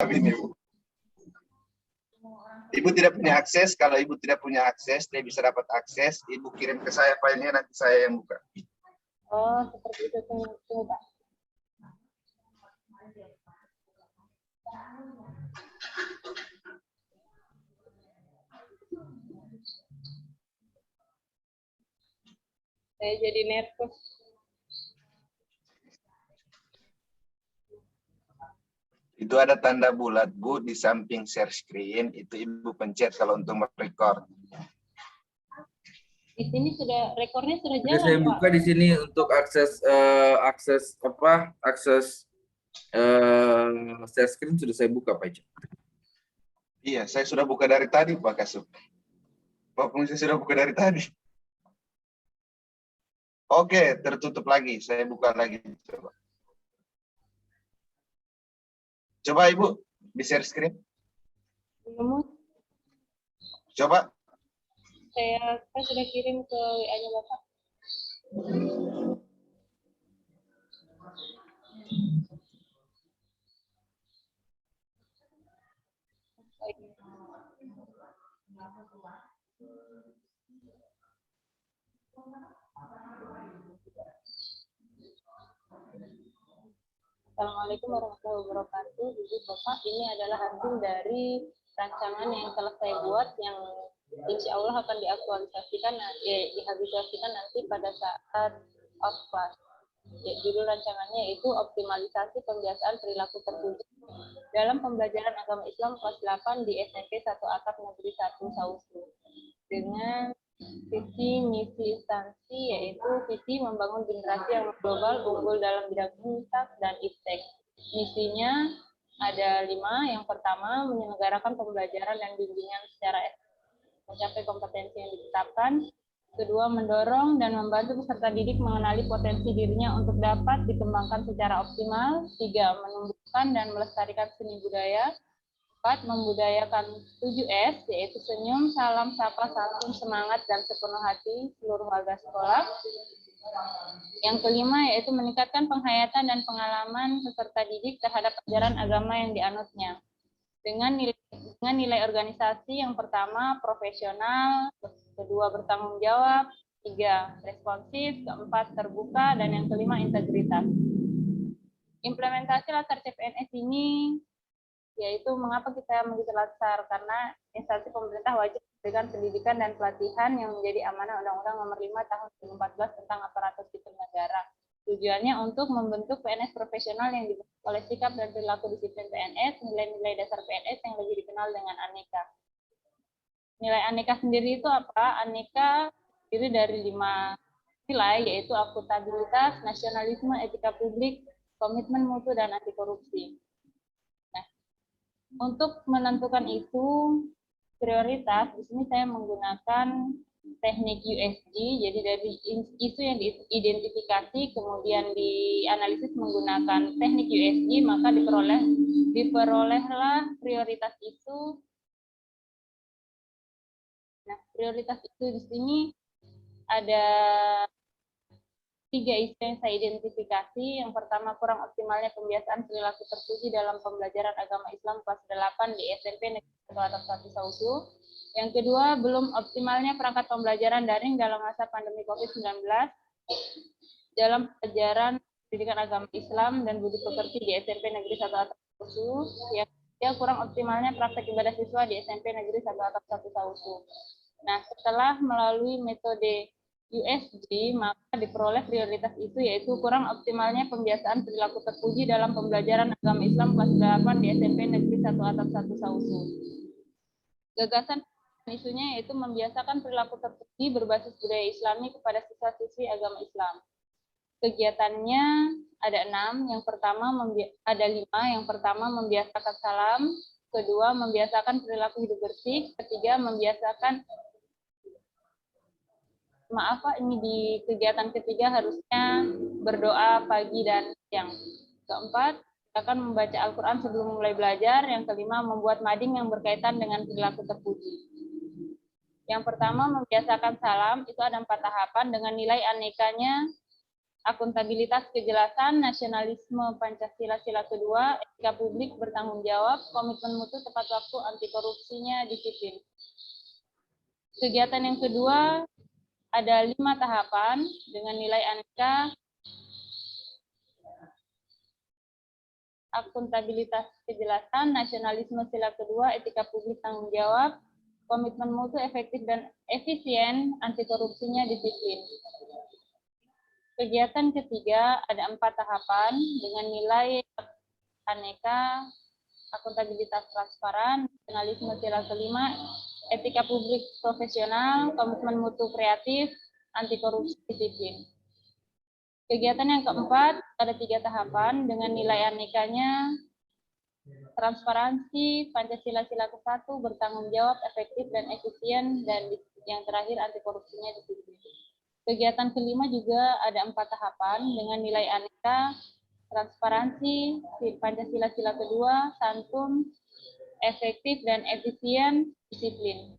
ini, Bu. Ibu tidak punya akses. Kalau Ibu tidak punya akses, dia bisa dapat akses. Ibu kirim ke saya filenya, nanti saya yang buka. Oh, seperti itu. Tunggu, Pak. Saya jadi nervous. Itu ada tanda bulat, Bu, di samping share screen. Itu Ibu pencet kalau untuk merecord. Di sini sudah rekornya sudah Oke, jalan, saya Pak. buka di sini untuk akses share screen sudah saya buka, Pak Ica. Iya, saya sudah buka dari tadi, Pak Kasub. Pak Fungsi sudah buka dari tadi. Oke, tertutup lagi. Saya buka lagi. Coba Ibu, di share screen. Belum. Coba. Saya sudah kirim ke WA-nya Bapak. Assalamualaikum warahmatullahi wabarakatuh. Ibu Bapak, ini adalah hasil dari rancangan yang telah saya buat yang insya Allah akan dihabisasikan nanti pada saat off class. Ya, judul rancangannya itu optimalisasi pembiasaan perilaku tertuju dalam pembelajaran agama Islam kelas 8 di SMP 1 Atap Negeri 1 Sausu dengan visi misi instansi, yaitu visi membangun generasi yang global unggul dalam bidang intas dan iptek. Misinya ada 5. Yang pertama, menyelenggarakan pembelajaran dan bimbingan secara mencapai kompetensi yang ditetapkan. Kedua, mendorong dan membantu peserta didik mengenali potensi dirinya untuk dapat dikembangkan secara optimal. 3, menumbuhkan dan melestarikan seni budaya. 4, membudayakan 7S, yaitu senyum, salam, sapa, santun, semangat, dan sepenuh hati seluruh warga sekolah. Yang kelima, yaitu meningkatkan penghayatan dan pengalaman peserta didik terhadap ajaran agama yang dianutnya. Dengan nilai organisasi yang pertama, profesional, kedua, bertanggung jawab, 3, responsif, keempat, terbuka, dan yang kelima, integritas. Implementasi latar CPNS ini yaitu mengapa kita mengikuti latar, karena instansi pemerintah wajib memberikan pendidikan dan pelatihan yang menjadi amanah Undang-Undang Nomor 5 Tahun 2014 tentang aparatur sipil negara. Tujuannya untuk membentuk PNS profesional yang dibentuk oleh sikap dan perilaku disiplin PNS, nilai-nilai dasar PNS yang lebih dikenal dengan aneka. Nilai aneka sendiri itu apa? Aneka terdiri dari 5 nilai, yaitu akuntabilitas, nasionalisme, etika publik, komitmen mutu, dan anti korupsi. Untuk menentukan itu prioritas, di sini saya menggunakan teknik USG, jadi dari isu yang diidentifikasi kemudian dianalisis menggunakan teknik USG, maka diperolehlah prioritas isu. Nah, prioritas isu di sini ada 3 isu yang saya identifikasi. Yang pertama, kurang optimalnya pembiasaan perilaku terpuji dalam pembelajaran agama Islam kelas 8 di SMP Negeri 1 Atap 1 Sausu. Yang kedua, belum optimalnya perangkat pembelajaran daring dalam masa pandemi COVID-19 dalam pelajaran pendidikan agama Islam dan budi pekerti di SMP Negeri 1 Atap Sausu. Yang ketiga, kurang optimalnya praktek ibadah siswa di SMP Negeri 1 Atap 1 Sausu. Nah, setelah melalui metode USG, maka diperoleh prioritas itu, yaitu kurang optimalnya pembiasaan perilaku terpuji dalam pembelajaran agama Islam kelas 8 di SMP Negeri 1 Atap 1 Sausu. Gagasan isunya yaitu membiasakan perilaku terpuji berbasis budaya Islami kepada siswa-siswi agama Islam. Kegiatannya ada 6. Yang pertama ada 5. Yang pertama, membiasakan salam. Kedua, membiasakan perilaku hidup bersih. Ketiga, membiasakan ini di kegiatan ketiga harusnya berdoa pagi dan siang. Keempat, akan membaca Al-Quran sebelum mulai belajar. Yang kelima, membuat mading yang berkaitan dengan perilaku terpuji. Yang pertama, membiasakan salam, itu ada 4 tahapan dengan nilai anekanya akuntabilitas, kejelasan, nasionalisme Pancasila sila kedua, etika publik, bertanggung jawab, komitmen mutu, tepat waktu, anti korupsinya, disiplin. Kegiatan yang kedua ada 5 tahapan dengan nilai aneka akuntabilitas, kejelasan, nasionalisme sila kedua, etika publik, tanggung jawab, komitmen mutu, efektif dan efisien, anti korupsinya, disiplin. Kegiatan ketiga ada 4 tahapan dengan nilai aneka akuntabilitas transparan, nasionalisme sila kelima, etika publik profesional, komitmen mutu kreatif, anti korupsi, disiplin. Kegiatan yang keempat ada 3 tahapan dengan nilai anekanya transparansi, Pancasila sila ke-1, bertanggung jawab, efektif dan efisien, dan yang terakhir anti korupsinya, disiplin. Kegiatan kelima juga ada 4 tahapan dengan nilai aneka transparansi, Pancasila sila kedua, santun, efektif dan efisien, disiplin.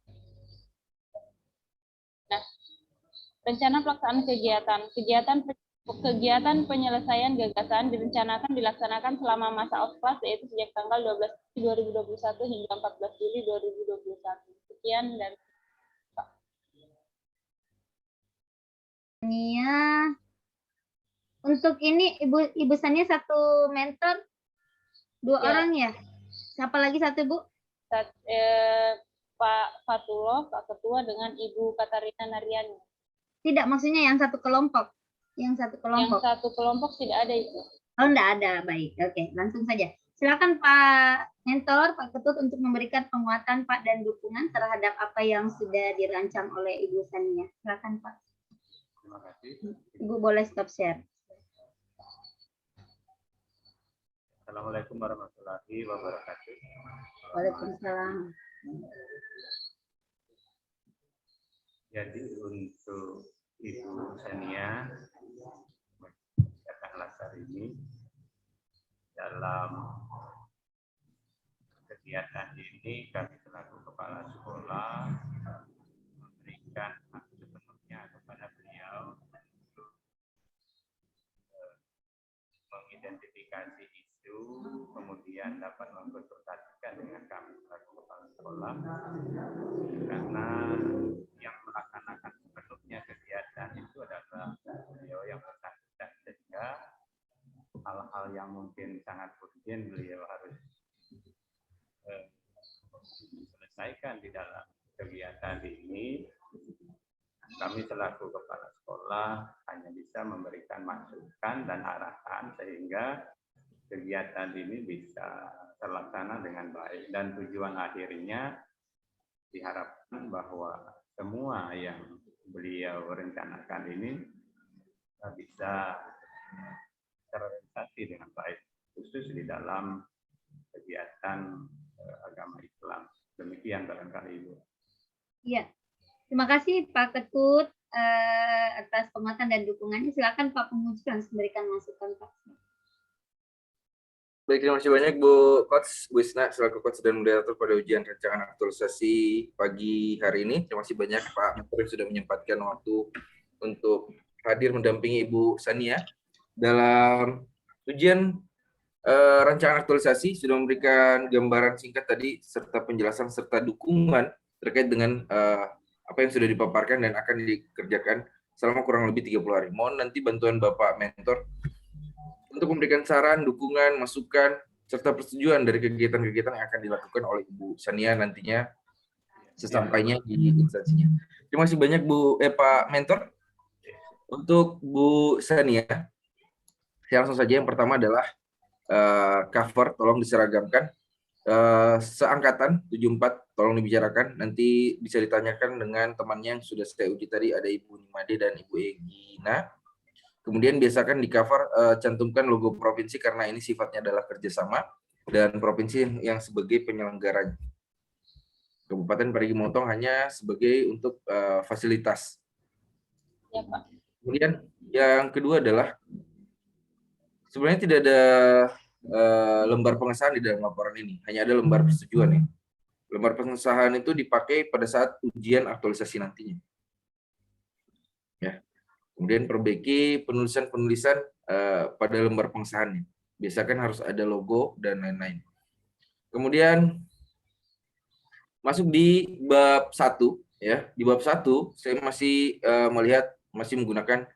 Nah, rencana pelaksanaan kegiatan penyelesaian gagasan direncanakan dilaksanakan selama masa off-class, yaitu sejak tanggal 12 Juli 2021 hingga 14 Juli 2021. Sekian dari Pak. Sania. Untuk ini Ibu Sania satu mentor, 2 orang ya? Siapa lagi satu Bu? Pak Fatullah, Pak Ketua, dengan Ibu Katarina Naryani. Tidak, maksudnya yang satu kelompok. Yang satu kelompok. Yang satu kelompok tidak ada itu. Oh, enggak ada. Baik. Oke, langsung saja. Silakan Pak Mentor, Pak Ketut untuk memberikan penguatan Pak dan dukungan terhadap apa yang sudah dirancang oleh Ibu Sania. Silakan Pak. Terima kasih. Ibu boleh stop share. Assalamualaikum warahmatullahi wabarakatuh. Waalaikumsalam. Jadi untuk Ibu Sania katakanlah hari ini dalam kegiatan ini kami selaku kepala sekolah memberikan hak sepenuhnya kepada beliau untuk mengidentifikasi isu, kemudian dapat mengkonsultasikan dengan kami selaku kepala sekolah, karena yang melaksanakan sepenuhnya kegiatan itu adalah beliau yang bersangkutan, sehingga hal-hal yang mungkin sangat urgent beliau harus selesaikan di dalam kegiatan ini. Kami selaku kepala sekolah hanya bisa memberikan masukan dan arahan sehingga kegiatan ini bisa terlaksana dengan baik, dan tujuan akhirnya diharapkan bahwa semua yang beliau rencanakan ini bisa terrealisasi dengan baik, khusus di dalam kegiatan agama Islam. Demikian barangkali Ibu. Iya. Terima kasih Pak Ketut atas penguatan dan dukungannya. Silakan Pak Penguji langsung memberikan masukan Pak. Baik, terima kasih banyak Bu Coach, Bu Isna, selaku Coach dan moderator pada ujian rancangan aktualisasi pagi hari ini. Terima kasih banyak Pak Mentor yang sudah menyempatkan waktu untuk hadir mendampingi Ibu Sania dalam ujian rancangan aktualisasi, sudah memberikan gambaran singkat tadi serta penjelasan serta dukungan terkait dengan apa yang sudah dipaparkan dan akan dikerjakan selama kurang lebih 30 hari. Mohon nanti bantuan Bapak Mentor untuk memberikan saran, dukungan, masukan, serta persetujuan dari kegiatan-kegiatan yang akan dilakukan oleh Ibu Sania nantinya sesampainya di instansinya. Terima kasih banyak Pak Mentor. Untuk Bu Sania, saya langsung saja. Yang pertama adalah cover, tolong diseragamkan. Seangkatan 74 tolong dibicarakan, nanti bisa ditanyakan dengan temannya yang sudah saya uji tadi, ada Ibu Nimade dan Ibu Egina. Kemudian biasakan di cover cantumkan logo provinsi karena ini sifatnya adalah kerjasama dan provinsi yang sebagai penyelenggaranya. Kabupaten Parigi Motong hanya sebagai untuk fasilitas. Ya, Pak. Kemudian yang kedua adalah sebenarnya tidak ada lembar pengesahan di dalam laporan ini, hanya ada lembar persetujuan ya. Lembar pengesahan itu dipakai pada saat ujian aktualisasi nantinya. Ya. Kemudian perbaiki penulisan-penulisan pada lembar pengesahannya. Biasakan harus ada logo dan lain-lain. Kemudian masuk di bab 1 ya. Di bab 1 saya masih melihat masih menggunakan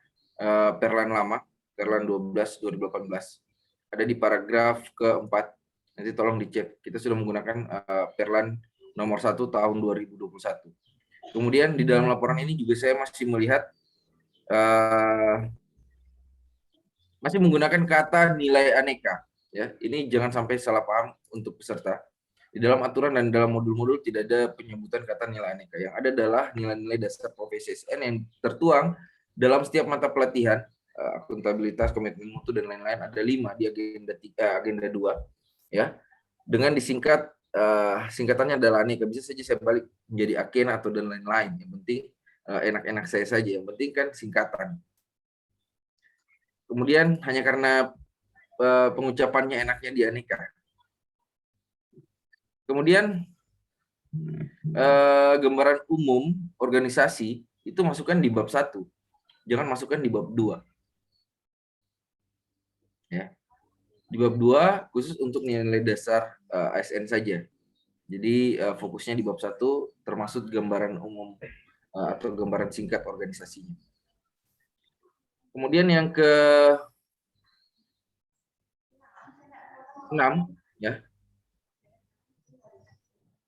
Perlan lama, Perlan 12 2018. Ada di paragraf keempat. Nanti tolong dicek. Kita sudah menggunakan Perlan nomor 1 tahun 2021. Kemudian di dalam laporan ini juga saya masih melihat masih menggunakan kata nilai aneka. Ya, ini jangan sampai salah paham untuk peserta. Di dalam aturan dan dalam modul-modul tidak ada penyebutan kata nilai aneka. Yang ada adalah nilai-nilai dasar profesi SN yang tertuang dalam setiap mata pelatihan, akuntabilitas, komitmen mutu dan lain-lain, ada 5 di agenda 2 ya. Dengan disingkat singkatannya adalah aneka. Bisa saja saya balik menjadi akena atau dan lain-lain. Yang penting enak-enak saya saja. Yang penting kan singkatan. Kemudian hanya karena pengucapannya enaknya di aneka. Kemudian gambaran umum organisasi itu masukkan di bab 1. Jangan masukkan di bab 2. Ya. Di bab 2 khusus untuk nilai dasar ASN saja. Jadi fokusnya di bab 1 termasuk gambaran umum atau gambaran singkat organisasinya. Kemudian yang ke-6 ya.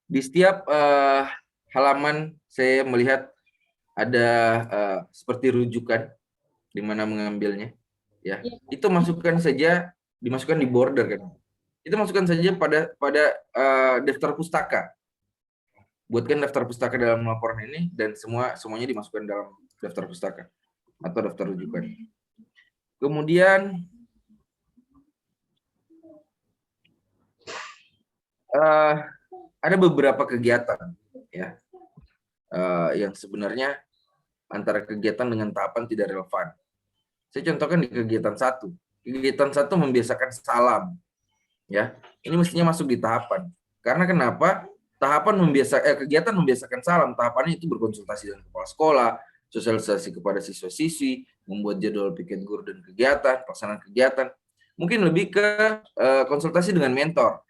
Di setiap halaman saya melihat ada seperti rujukan di mana mengambilnya ya. Itu dimasukkan di border kan. Itu masukkan saja pada daftar pustaka. Buatkan daftar pustaka dalam laporan ini dan semuanya dimasukkan dalam daftar pustaka atau daftar rujukan. Kemudian ada beberapa kegiatan ya yang sebenarnya antara kegiatan dengan tahapan tidak relevan. Saya contohkan di kegiatan 1. Kegiatan 1 membiasakan salam. Ya, ini mestinya masuk di tahapan. Karena kenapa? Kegiatan membiasakan salam, tahapannya itu berkonsultasi dengan kepala sekolah, sosialisasi kepada siswa-siswi, membuat jadwal piket guru dan kegiatan, pelaksanaan kegiatan. Mungkin lebih ke konsultasi dengan mentor.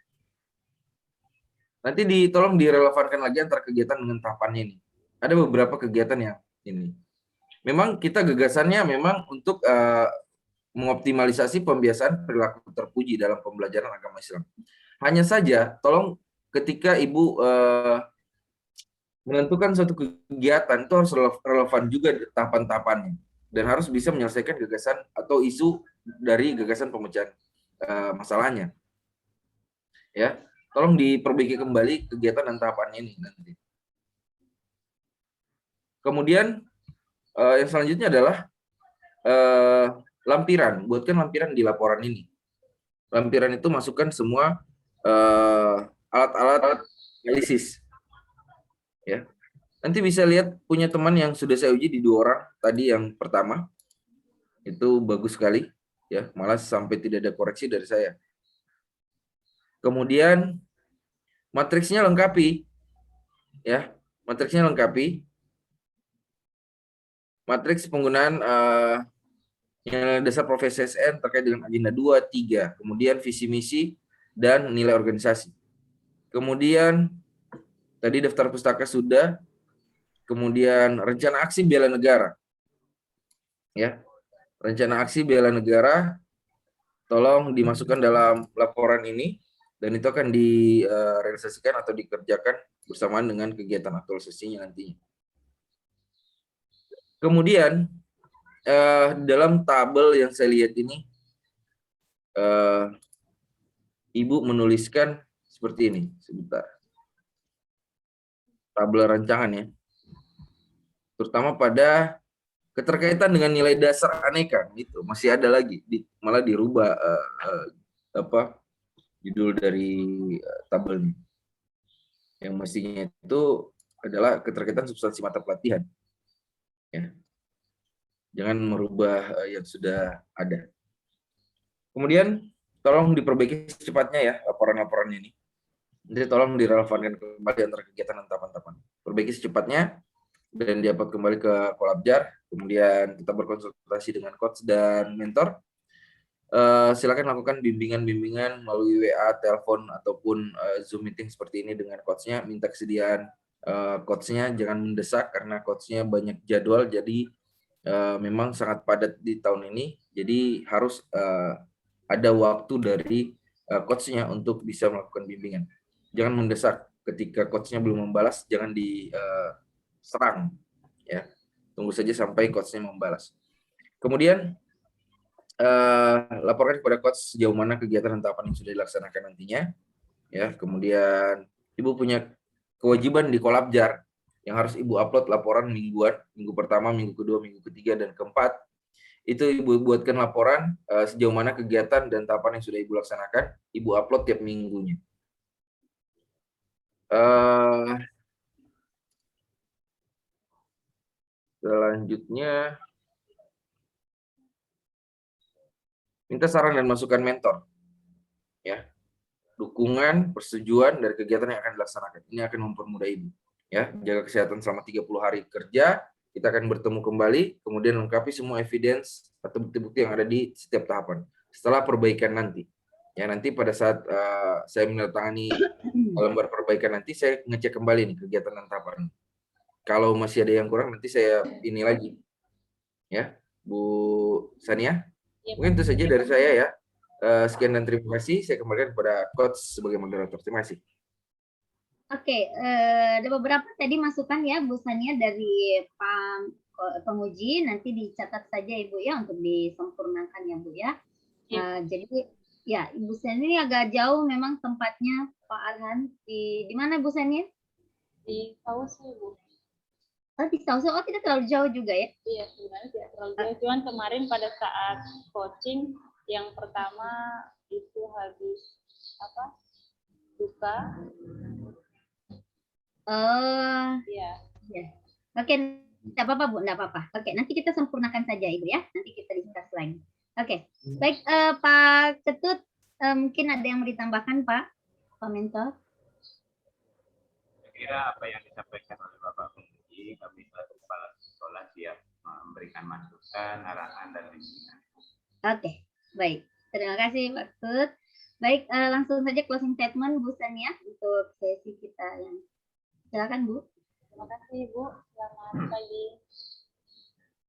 Nanti tolong direlevankan lagi antara kegiatan dengan tahapannya ini. Ada beberapa kegiatan yang ini. Memang kita gagasannya memang untuk mengoptimalisasi pembiasaan perilaku terpuji dalam pembelajaran agama Islam. Hanya saja, tolong ketika Ibu menentukan suatu kegiatan, itu harus relevan juga tahapan-tahapannya. Dan harus bisa menyelesaikan gagasan atau isu dari gagasan pemecahan masalahnya. Ya, tolong diperbaiki kembali kegiatan dan tahapannya ini nanti. Kemudian yang selanjutnya adalah lampiran. Buatkan lampiran di laporan ini. Lampiran itu masukkan semua alat-alat analisis. Ya. Nanti bisa lihat punya teman yang sudah saya uji di 2 orang. Tadi yang pertama itu bagus sekali, ya, malah sampai tidak ada koreksi dari saya. Kemudian matriksnya lengkapi, ya, matriksnya lengkapi. Matriks penggunaan nilai dasar profesi SN terkait dengan agenda 2, 3, kemudian visi misi dan nilai organisasi. Kemudian tadi daftar pustaka sudah, kemudian rencana aksi bela negara. Ya. Rencana aksi bela negara tolong dimasukkan dalam laporan ini dan itu akan direalisasikan atau dikerjakan bersamaan dengan kegiatan aktualisasinya nantinya. Kemudian dalam tabel yang saya lihat ini, Ibu menuliskan seperti ini. Sebentar. Tabel rancangan ya. Terutama pada keterkaitan dengan nilai dasar aneka, itu masih ada lagi, malah dirubah judul dari tabelnya. Yang mestinya itu adalah keterkaitan substansi mata pelatihan. Ya. Jangan merubah yang sudah ada. Kemudian tolong diperbaiki secepatnya ya laporan-laporan ini. Jadi tolong direlevankan kembali antara kegiatan dan tahapan-tahapan. Perbaiki secepatnya. dan di-upload kembali ke Kolabjar. Kemudian kita berkonsultasi dengan coach dan mentor. Silakan lakukan bimbingan-bimbingan melalui WA, telepon, ataupun Zoom meeting seperti ini dengan coachnya. Minta kesediaan coachnya, jangan mendesak karena coachnya banyak jadwal, jadi memang sangat padat di tahun ini. Jadi harus ada waktu dari coachnya untuk bisa melakukan bimbingan. Jangan mendesak, ketika coachnya belum membalas, jangan diserang. Ya, tunggu saja sampai coachnya membalas. Kemudian laporkan kepada coach sejauh mana kegiatan dan tahapan yang sudah dilaksanakan nantinya. Ya, kemudian Ibu punya kewajiban di Kolabjar yang harus Ibu upload laporan mingguan, minggu pertama, minggu kedua, minggu ketiga, dan keempat. Itu Ibu buatkan laporan sejauh mana kegiatan dan tahapan yang sudah Ibu laksanakan, Ibu upload tiap minggunya. Selanjutnya, minta saran dan masukan mentor. Ya, dukungan, persetujuan dari kegiatan yang akan dilaksanakan. Ini akan mempermudah Ibu. Ya, jaga kesehatan selama 30 hari kerja. Kita akan bertemu kembali, kemudian lengkapi semua evidence atau bukti-bukti yang ada di setiap tahapan. Setelah perbaikan nanti. Ya, nanti pada saat saya menandatangani lembar perbaikan nanti, saya ngecek kembali nih kegiatan dan tahapan. Kalau masih ada yang kurang, nanti saya ini lagi. Ya, Bu Sania. Ya, mungkin itu saja dari saya ya. Sekian dan terima kasih. Saya kembalikan kepada coach sebagai moderator. Terima kasih. Oke, ada beberapa tadi masukan ya Bu Sania dari Pak penguji, nanti dicatat saja Ibu ya untuk disempurnakan ya Bu ya. Jadi ya Ibu Sania ini agak jauh memang tempatnya Pak Arhan. Di mana Bu Sania? Di Sausu, Bu. Oh, di Sausu. Oh, tidak terlalu jauh juga ya? Iya, sebenarnya tidak terlalu jauh. Cuman kemarin pada saat coaching yang pertama itu habis duka. Oh, iya. Ya. Oke, tidak apa-apa Bu, tidak apa-apa. Oke, nanti kita sempurnakan saja Ibu ya. Nanti kita discuss lagi. Oke, baik Pak Ketut, mungkin ada yang mau ditambahkan Pak mentor? Saya kira apa yang disampaikan oleh Bapak penguji, kami selaku kepala sekolah siap memberikan masukan, arahan, dan bimbingan. Oke, baik. Terima kasih Pak Ketut. Baik, langsung saja closing statement Bu Sania untuk sesi kita yang silakan Bu. Terima kasih Bu. Selamat pagi.